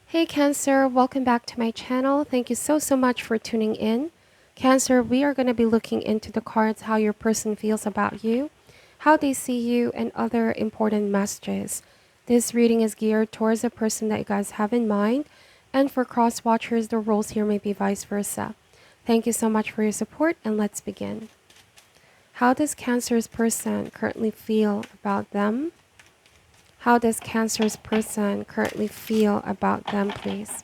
Hey Cancer, welcome back to my channel. Thank you so much for tuning in. Cancer, we are going to be looking into the cards, how your person feels about you, how they see you, and other important messages. This reading is geared towards a person that you guys have in mind, and for cross watchers, the roles here may be vice versa. Thank you so much for your support, and let's begin. How does Cancer's person currently feel about them? How does Cancer's person currently feel about them, please?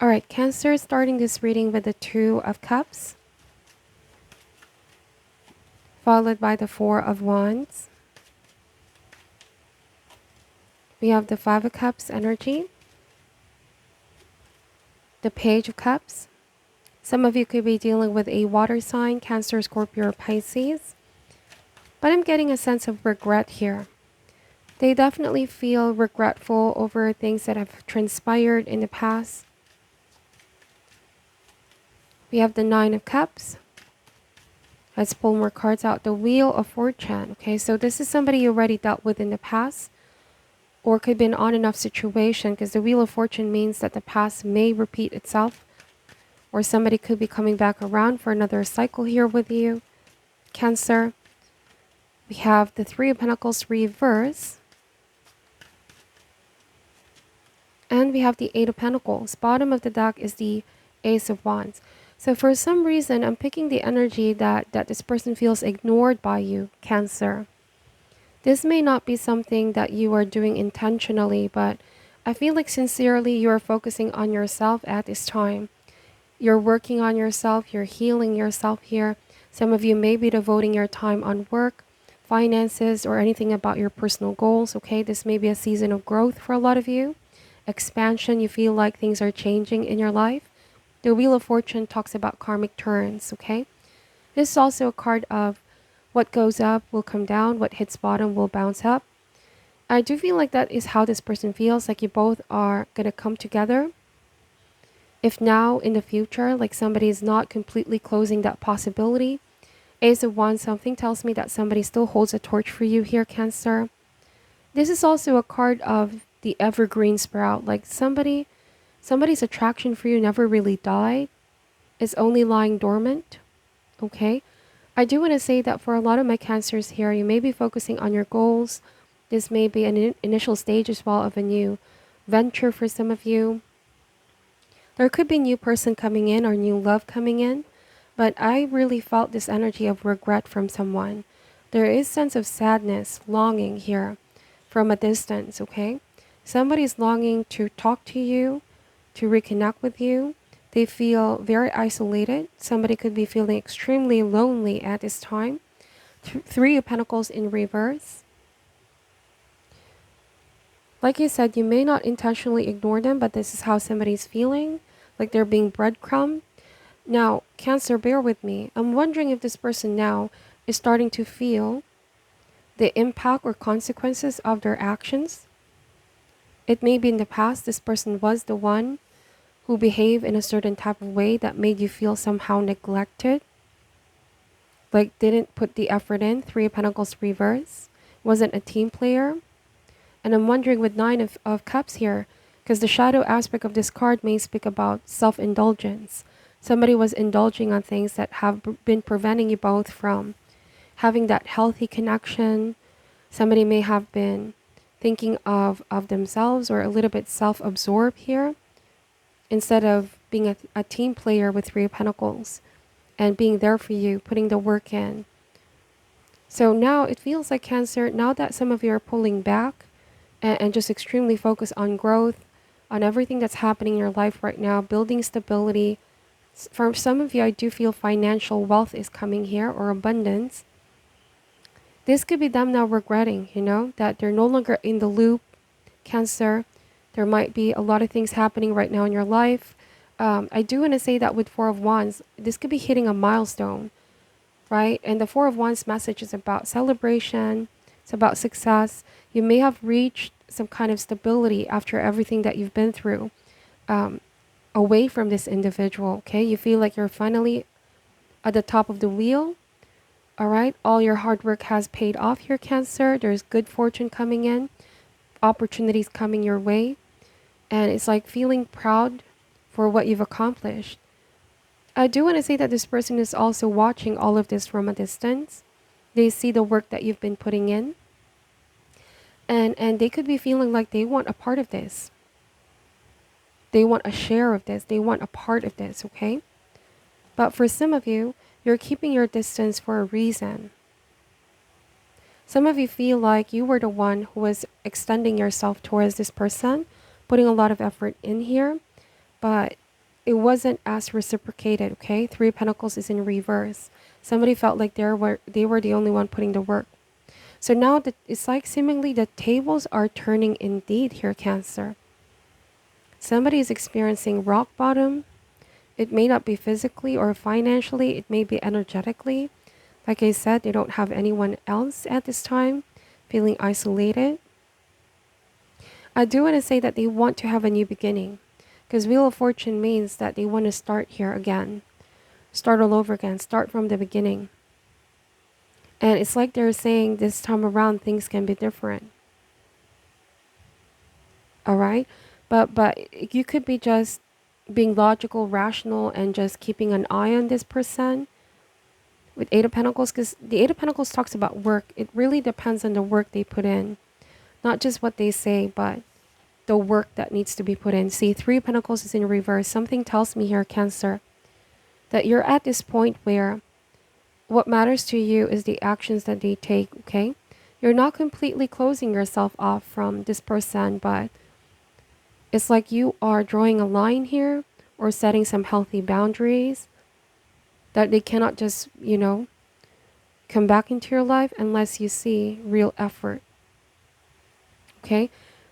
All right, Cancer, starting this reading with the Two of Cups, followed by the Four of Wands. We have the Five of Cups energy, the Page of Cups. Some of you could be dealing with a water sign, Cancer, Scorpio, or Pisces. But I'm getting a sense of regret here. They definitely feel regretful over things that have transpired in the past. We have the Nine of Cups. Let's pull more cards out. The Wheel of Fortune. Okay, so this is somebody you already dealt with in the past, or could be an on and off situation, because the Wheel of Fortune means that the past may repeat itself, or somebody could be coming back around for another cycle here with you, Cancer. We have the Three of Pentacles reverse, and we have the Eight of Pentacles. Bottom of the deck is the Ace of Wands. So for some reason, I'm picking the energy that this person feels ignored by you, Cancer. This may not be something that you are doing intentionally, but I feel like sincerely you are focusing on yourself at this time. You're working on yourself, you're healing yourself here. Some of you may be devoting your time on work, finances, or anything about your personal goals, okay? This may be a season of growth for a lot of you. Expansion, you feel like things are changing in your life. The Wheel of Fortune talks about karmic turns, okay? This is also a card of what goes up will come down, what hits bottom will bounce up. I do feel like that is how this person feels, like you both are going to come together. If now, in the future, like somebody is not completely closing that possibility. Ace of Wands, something tells me that somebody still holds a torch for you here, Cancer. This is also a card of the evergreen sprout, like somebody's attraction for you never really died. It's only lying dormant, okay? I do want to say that for a lot of my Cancers here, you may be focusing on your goals. This may be an initial stage as well of a new venture for some of you. There could be a new person coming in or new love coming in, but I really felt this energy of regret from someone. There is sense of sadness, longing here from a distance, okay? Somebody's longing to talk to you, to reconnect with you. They feel very isolated. Somebody could be feeling extremely lonely at this time. Three of Pentacles in reverse. Like I said, you may not intentionally ignore them, but this is how somebody's feeling, like they're being breadcrumbed. Now, Cancer, bear with me. I'm wondering if this person now is starting to feel the impact or consequences of their actions. It may be in the past this person was the one who behaved in a certain type of way that made you feel somehow neglected, like didn't put the effort in. Three of Pentacles reverse, wasn't a team player. And I'm wondering with Nine of Cups here, because the shadow aspect of this card may speak about self-indulgence. Somebody was indulging on things that have been preventing you both from having that healthy connection. Somebody may have been thinking of themselves or a little bit self-absorbed here, instead of being a team player with Three of Pentacles and being there for you, putting the work in. So now it feels like, Cancer, now that some of you are pulling back and just extremely focused on growth, on everything that's happening in your life right now, building stability. For some of you, I do feel financial wealth is coming here, or abundance. This could be them now regretting, that they're no longer in the loop, Cancer. There might be a lot of things happening right now in your life. I do want to say that with Four of Wands, this could be hitting a milestone, right? And the Four of Wands message is about celebration. It's about success. You may have reached some kind of stability after everything that you've been through. away from this individual, okay? You feel like you're finally at the top of the wheel, all right? All your hard work has paid off here, Cancer. There's good fortune coming in, opportunities coming your way, and it's like feeling proud for what you've accomplished. I do want to say that this person is also watching all of this from a distance. They see the work that you've been putting in, and they could be feeling like they want a part of this. They want a share of this. They want a part of this, okay? But for some of you, you're keeping your distance for a reason. Some of you feel like you were the one who was extending yourself towards this person, putting a lot of effort in here, but it wasn't as reciprocated, okay? Three of Pentacles is in reverse. Somebody felt like they were the only one putting the work. So now that it's like seemingly the tables are turning indeed here, Cancer. Somebody is experiencing rock bottom. It may not be physically or financially. It may be energetically. Like I said, they don't have anyone else at this time, feeling isolated. I do want to say that they want to have a new beginning, because Wheel of Fortune means that they want to start here again. Start all over again. Start from the beginning. And it's like they're saying this time around things can be different. All right? But you could be just being logical, rational, and just keeping an eye on this person with Eight of Pentacles, because the Eight of Pentacles talks about work. It really depends on the work they put in. Not just what they say, but the work that needs to be put in. See, Three of Pentacles is in reverse. Something tells me here, Cancer, that you're at this point where what matters to you is the actions that they take, okay? You're not completely closing yourself off from this person, but it's like you are drawing a line here or setting some healthy boundaries that they cannot just, come back into your life unless you see real effort. Okay?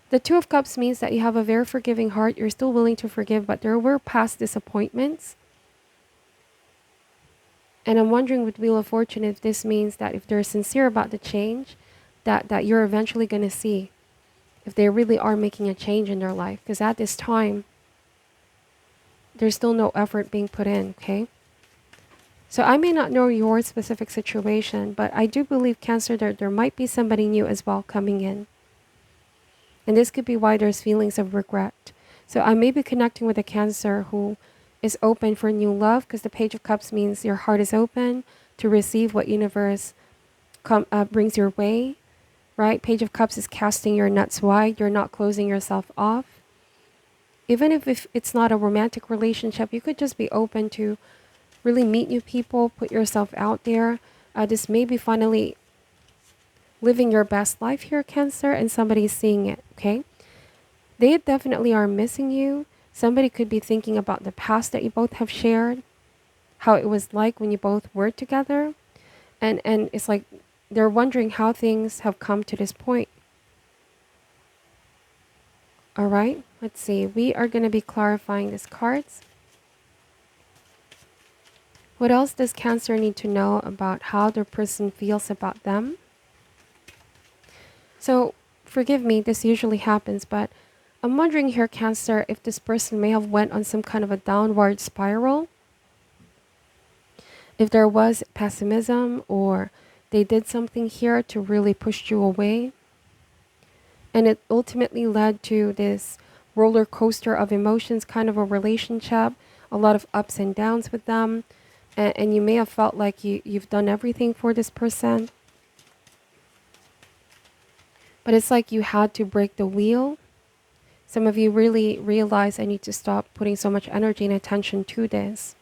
The Two of Cups means that you have a very forgiving heart. You're still willing to forgive, but there were past disappointments. And I'm wondering with Wheel of Fortune if this means that if they're sincere about the change, that you're eventually going to see if they really are making a change in their life. Because at this time, there's still no effort being put in, okay? So I may not know your specific situation, but I do believe, Cancer, that there might be somebody new as well coming in. And this could be why there's feelings of regret. So I may be connecting with a Cancer who is open for new love, because the Page of Cups means your heart is open to receive what universe brings your way, right? Page of Cups is casting your nets wide. You're not closing yourself off. Even if it's not a romantic relationship, you could just be open to really meet new people, put yourself out there. This may be finally living your best life here, Cancer, and somebody's seeing it, okay? They definitely are missing you. Somebody could be thinking about the past that you both have shared, how it was like when you both were together. And it's like they're wondering how things have come to this point. All right, let's see. We are going to be clarifying these cards. What else does Cancer need to know about how their person feels about them? So, forgive me, this usually happens, but I'm wondering here, Cancer, if this person may have went on some kind of a downward spiral. If there was pessimism or they did something here to really push you away. And it ultimately led to this roller coaster of emotions, kind of a relationship, a lot of ups and downs with them. And you may have felt like you've done everything for this person. But it's like you had to break the wheel. Some of you really realize I need to stop putting so much energy and attention to this.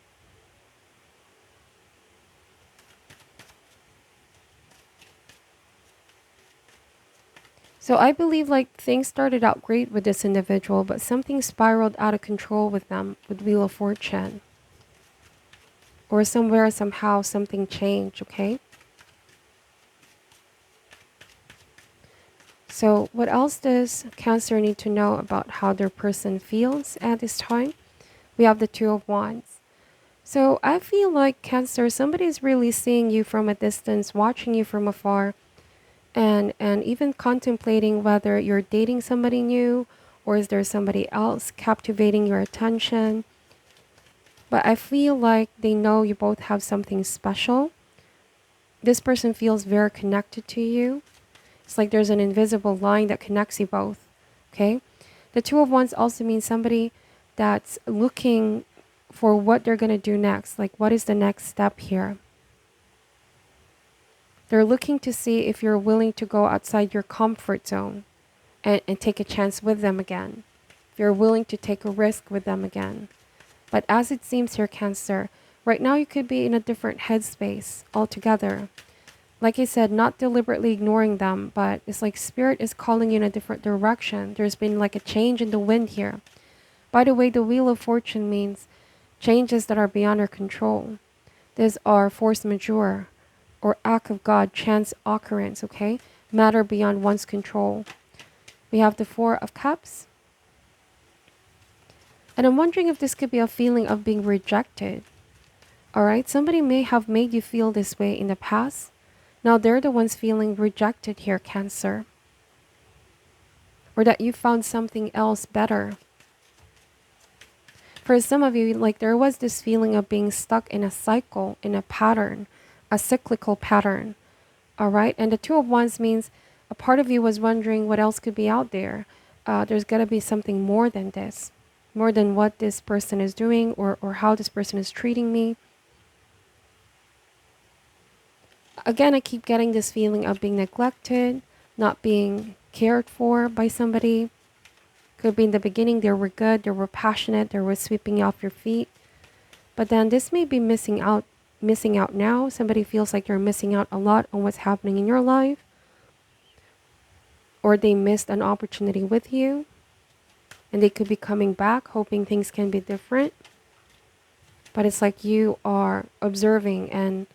So I believe like things started out great with this individual, but something spiraled out of control with them with Wheel of Fortune. Or somewhere, somehow, something changed, okay? So what else does Cancer need to know about how their person feels at this time? We have the Two of Wands. So I feel like, Cancer, somebody's really seeing you from a distance, watching you from afar, and even contemplating whether you're dating somebody new Or is there somebody else captivating your attention? But I feel like they know you both have something special. This person feels very connected to you. It's like there's an invisible line that connects you both, okay? The Two of Wands also means somebody that's looking for what they're going to do next. Like, what is the next step here? They're looking to see if you're willing to go outside your comfort zone and take a chance with them again. If you're willing to take a risk with them again. But as it seems here, Cancer, right now you could be in a different headspace altogether. Like I said, not deliberately ignoring them, but it's like Spirit is calling you in a different direction. There's been like a change in the wind here. By the way, the Wheel of Fortune means changes that are beyond our control. These are force majeure or act of God, chance occurrence, okay? Matter beyond one's control. We have the Four of Cups. And I'm wondering if this could be a feeling of being rejected. All right, somebody may have made you feel this way in the past. Now they're the ones feeling rejected here, Cancer. Or that you found something else better. For some of you, like there was this feeling of being stuck in a cycle, in a pattern, a cyclical pattern. All right, and the Two of Wands means a part of you was wondering what else could be out there. There's got to be something more than this. More than what this person is doing or how this person is treating me. Again, I keep getting this feeling of being neglected, not being cared for by somebody. Could be in the beginning they were good, they were passionate, they were sweeping you off your feet. But then this may be missing out now. Somebody feels like they're missing out a lot on what's happening in your life. Or they missed an opportunity with you. And they could be coming back, hoping things can be different. But it's like you are observing and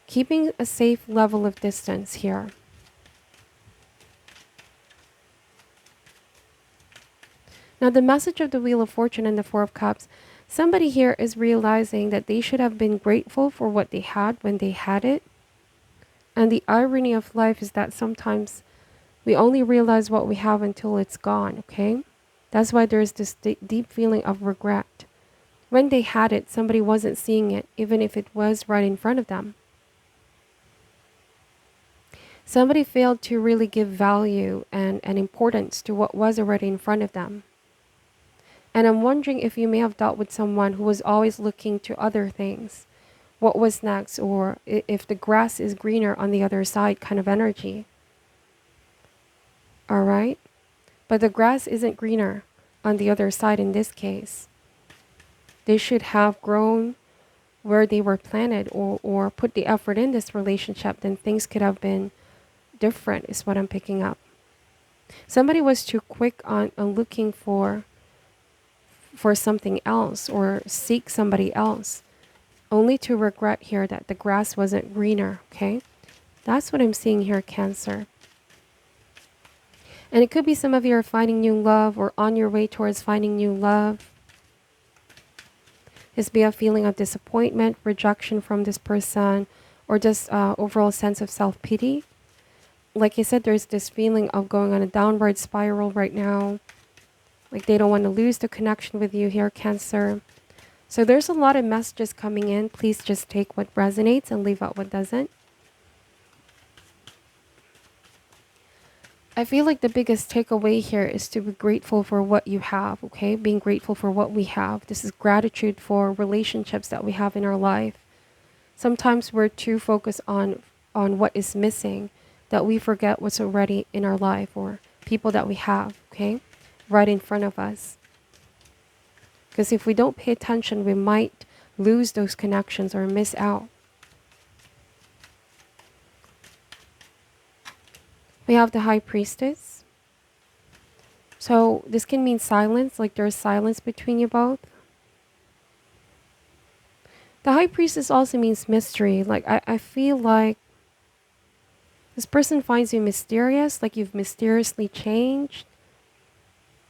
keeping a safe level of distance here. Now the message of the Wheel of Fortune and the Four of Cups, somebody here is realizing that they should have been grateful for what they had when they had it. And the irony of life is that sometimes we only realize what we have until it's gone, okay? That's why there's this deep feeling of regret. When they had it, somebody wasn't seeing it, even if it was right in front of them. Somebody failed to really give value and importance to what was already in front of them. And I'm wondering if you may have dealt with someone who was always looking to other things. What was next, or if the grass is greener on the other side kind of energy. All right? But the grass isn't greener on the other side in this case. They should have grown where they were planted or put the effort in this relationship, then things could have been different is what I'm picking up. Somebody was too quick on looking for something else or seek somebody else, only to regret here that the grass wasn't greener, okay? That's what I'm seeing here, Cancer. And it could be some of you are finding new love or on your way towards finding new love. This be a feeling of disappointment, rejection from this person, or just overall sense of self-pity. Like I said, there's this feeling of going on a downward spiral right now. Like they don't want to lose the connection with you here, Cancer. So there's a lot of messages coming in. Please just take what resonates and leave out what doesn't. I feel like the biggest takeaway here is to be grateful for what you have, okay? Being grateful for what we have. This is gratitude for relationships that we have in our life. Sometimes we're too focused on what is missing that we forget what's already in our life or people that we have, okay? Right in front of us. Because if we don't pay attention, we might lose those connections or miss out. We have the High Priestess. So this can mean silence, like there's silence between you both. The High Priestess also means mystery. Like I feel like this person finds you mysterious, like you've mysteriously changed.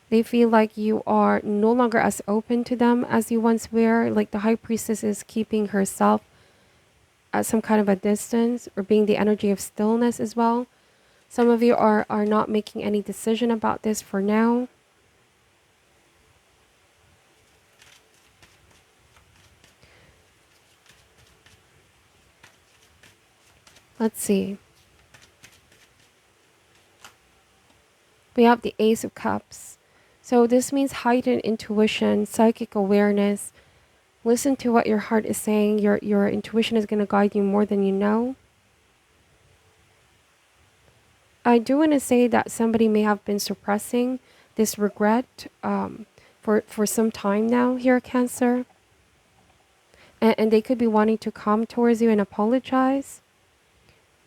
They feel like you are no longer as open to them as you once were. Like the High Priestess is keeping herself at some kind of a distance or being the energy of stillness as well. Some of you are not making any decision about this for now. Let's see. We have the Ace of Cups. So this means heightened intuition, psychic awareness. Listen to what your heart is saying. Your intuition is going to guide you more than you know. I do want to say that somebody may have been suppressing this regret for some time now here, Cancer. And they could be wanting to come towards you and apologize.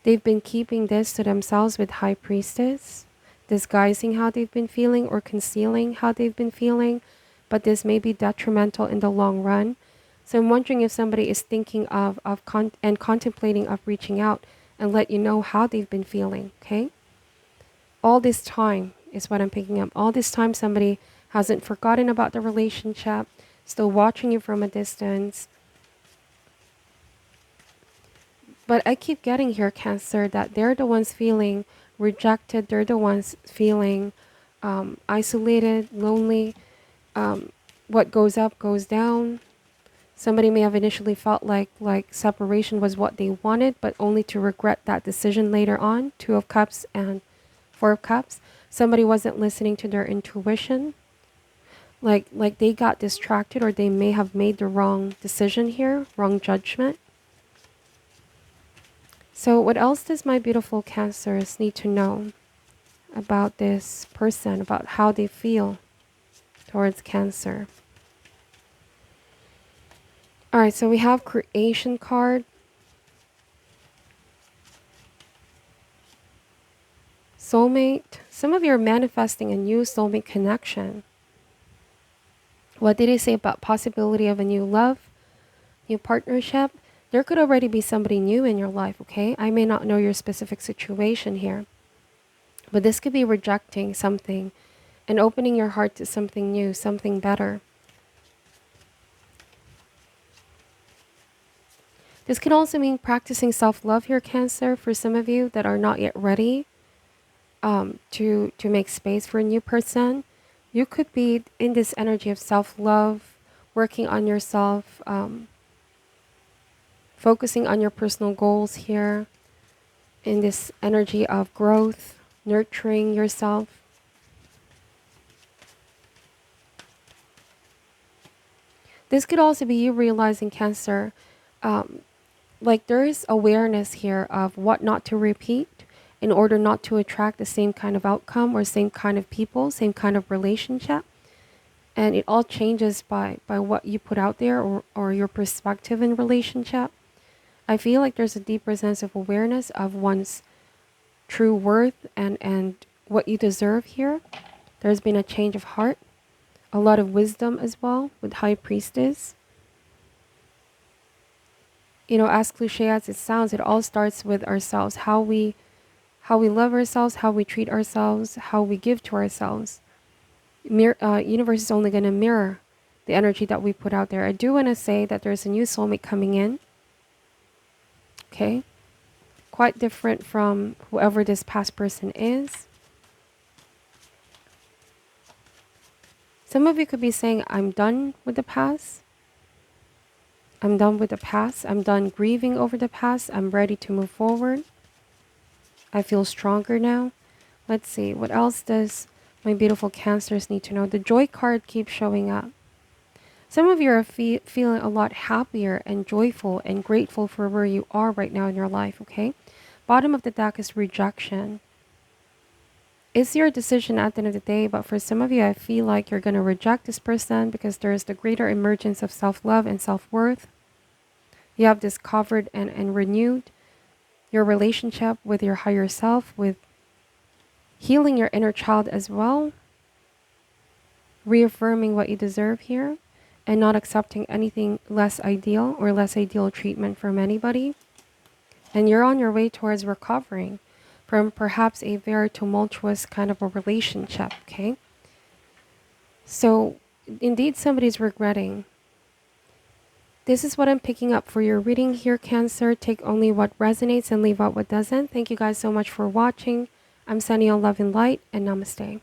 They've been keeping this to themselves with High Priestess, disguising how they've been feeling or concealing how they've been feeling, but this may be detrimental in the long run. So I'm wondering if somebody is thinking of contemplating of reaching out and let you know how they've been feeling, okay? All this time is what I'm picking up. All this time somebody hasn't forgotten about the relationship, still watching you from a distance. But I keep getting here, Cancer, that they're the ones feeling rejected. They're the ones feeling isolated, lonely. What goes up goes down. Somebody may have initially felt like separation was what they wanted, but only to regret that decision later on. 2 of Cups and 4 of Cups. Somebody wasn't listening to their intuition. Like they got distracted, or they may have made the wrong decision here, wrong judgment. So what else does my beautiful Cancers need to know about this person, about how they feel towards Cancer? All right, so we have Creation card. Soulmate. Some of you are manifesting a new soulmate connection. What did he say about possibility of a new love, new partnership? There could already be somebody new in your life, okay? I may not know your specific situation here, but this could be rejecting something and opening your heart to something new, something better. This could also mean practicing self-love here, Cancer, for some of you that are not yet ready to make space for a new person. You could be in this energy of self-love, working on yourself, focusing on your personal goals here, in this energy of growth, nurturing yourself. This could also be you realizing, Cancer, like there is awareness here of what not to repeat in order not to attract the same kind of outcome or same kind of people, same kind of relationship. And it all changes by what you put out there, or your perspective in relationship. I feel like there's a deeper sense of awareness of one's true worth and what you deserve here. There's been a change of heart, a lot of wisdom as well with High Priestess. You know, as cliche as it sounds, it all starts with ourselves, how we love ourselves, how we treat ourselves, how we give to ourselves. Universe is only going to mirror the energy that we put out there. I do want to say that there's a new soulmate coming in. Okay, quite different from whoever this past person is. Some of you could be saying, I'm done with the past. I'm done with the past. I'm done grieving over the past. I'm ready to move forward. I feel stronger now. Let's see, what else does my beautiful Cancers need to know? The Joy card keeps showing up. Some of you are feeling a lot happier and joyful and grateful for where you are right now in your life, okay? Bottom of the deck is rejection. It's your decision at the end of the day, but for some of you, I feel like you're going to reject this person because there is the greater emergence of self-love and self-worth. You have discovered and renewed your relationship with your higher self, with healing your inner child as well, reaffirming what you deserve here, and not accepting anything less ideal or less ideal treatment from anybody. And you're on your way towards recovering from perhaps a very tumultuous kind of a relationship, okay? So indeed, somebody's regretting. This is what I'm picking up for your reading here, Cancer. Take only what resonates and leave out what doesn't. Thank you guys so much for watching. I'm sending you love and light, and namaste.